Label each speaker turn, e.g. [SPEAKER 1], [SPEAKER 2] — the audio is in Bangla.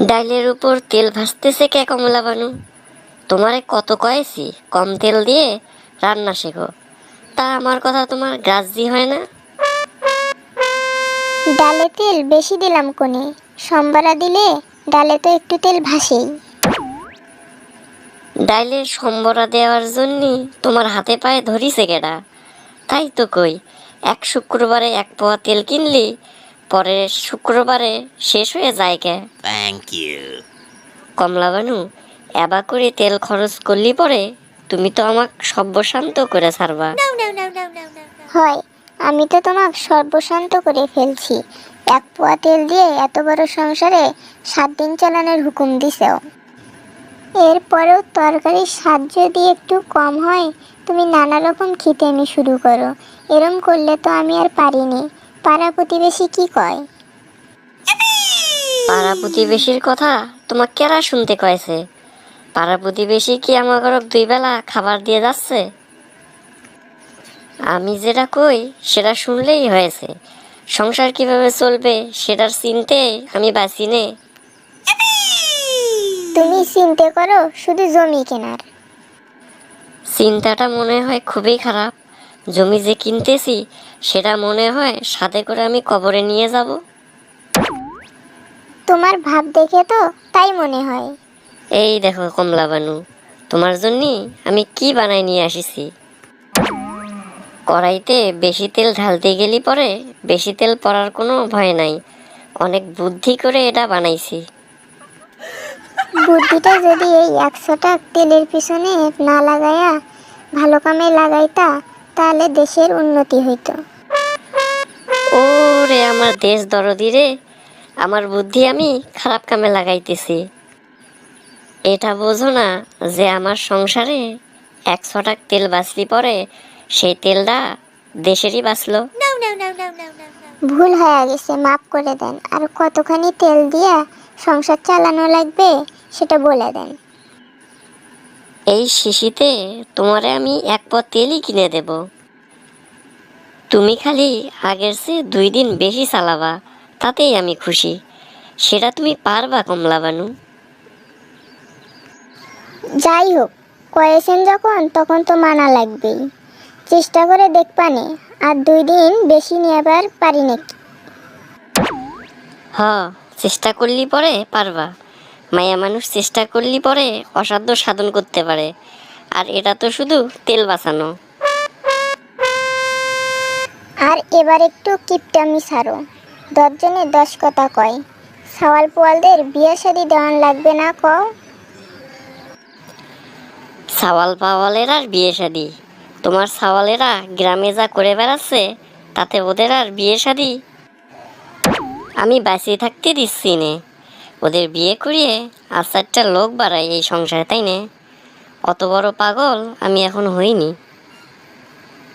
[SPEAKER 1] ডাইলের উপর তেল ভাসতেছে কে কমলা বানু? তোমারে কত কয়েছি কম তেল দিয়ে রান্না শেখো, তা আমার কথা তোমার গ্রাহ্যই হয় না।
[SPEAKER 2] ডালে তেল বেশি দিলাম কোনে, সম্বারা দিলে ডালে তো একটু তেল ভাসেই।
[SPEAKER 1] ডাইলের সম্বরা দেওয়ার জন্যই তোমার হাতে পায়ে ধরিছে কেডা? তাই তো কই, এক শুক্রবারে এক পোয়া তেল কিনলি, পরের শুক্রবারে শেষ হয়ে যায় কে।
[SPEAKER 3] Thank you.
[SPEAKER 1] কমলা বানু, এবা করে তেল খরচ করলি পরে তুমি তো আমাক সর্বশান্ত করে ছাড়বা।
[SPEAKER 2] হয়, আমি তো তোমাকে সর্বশান্ত করে ফেলছি। এক পোয়া তেল দিয়ে এত বড় সংসারে 7 দিন চালানোর হুকুম দিছেও। এরপরেও তরকারির স্বাদ যদি একটু কম হয়, তুমি নানা রকম খিতেমি শুরু করো। এরম করলে তো আমি আর পারিনি। পাড়া প্রতিবেশী কি কয়?
[SPEAKER 1] পাড়া প্রতিবেশীর কথা তোমার কেরা শুনতে কয়েছে? পাড়া প্রতিবেশী কি আমার ঘরক 2 বেলা খাবার দিয়ে যাচ্ছে? আমি যেটা কই সেটা শুনলেই হয়েছে। সংসার কিভাবে চলবে সেটার চিনতে আমি বাঁচি নে।
[SPEAKER 2] তুমি চিন্তা করো শুধু জমি কেনার।
[SPEAKER 1] চিন্তাটা মনে হয় খুবই খারাপ। জমি যে কিনতেছি সেটা মনে হয় সাথে করে আমি কবরে নিয়ে যাব।
[SPEAKER 2] তোমার ভাব দেখে তো তাই মনে হয়।
[SPEAKER 1] এই দেখো কমলা বানু, তোমার জন্যই আমি কি বানাই নিয়ে আসিছি। কড়াইতে বেশি তেল ঢালতে গেলি পরে বেশি তেল পড়ার কোনো ভয় নাই। অনেক বুদ্ধি করে এটা বানাইছি।
[SPEAKER 2] বুদ্ধিটা যদি এই 100 টাকা তেলের পিছনে না লাগায়া ভালো কামে লাগাইতা, তাহলে দেশের উন্নতি হইতো।
[SPEAKER 1] ওরে আমার দেশ দরদি রে, আমার বুদ্ধি আমি খারাপ কামে লাগাইতেছি। এটা বোঝো না যে আমার সংসারে 100 টাকা তেল বাঁচলি পরে সেই তেলটা দেশেরই বাঁচলো।
[SPEAKER 2] ভুল হয়ে গেছে, মাফ করে দেন। আর কতখানি তেল দিয়া সংসার চালানো লাগবে সেটা বলে দেন।
[SPEAKER 1] এই শিশিতে তোমারে আমি 1 পদ তেলই কিনে দেব। তুমি খালি আগের চেয়ে 2 দিন বেশি চালাবা, তাতেই আমি খুশি। সেটা তুমি পারবা কমলা বানু?
[SPEAKER 2] যাই হোক, কয়েছেন যখন তখন তো মানা লাগবেই। চেষ্টা করে দেখপানে আর 2 দিন বেশি নেবার পারি নাকি।
[SPEAKER 1] হ, চেষ্টা করলি পরে পারবা। মায়া মানুষ চেষ্টা করলি পরে অসাধ্য সাধন করতে পারে। আর এটা তো শুধু তেল বাঁচানো।
[SPEAKER 2] আর এবার একটু কিপটামি ছাড়ো। 10 জনে 10 কথা কয়। সওয়াল পোয়ালদের বিয়ে শাদী দেওয়ান লাগবে না কও।
[SPEAKER 1] সাওয়াল পাওয়ালের আর বিয়ে শাদি? তোমার সাওয়ালেরা গ্রামে যা করে বেড়াচ্ছে তাতে ওদের আর বিয়ে শাদি আমি বাঁচিয়ে থাকতে দিচ্ছি নে। ওদের বিয়ে করিয়ে আর 4টা লোক বাড়াই এই সংসারে, তাই না? অত বড় পাগল আমি এখন হইনি।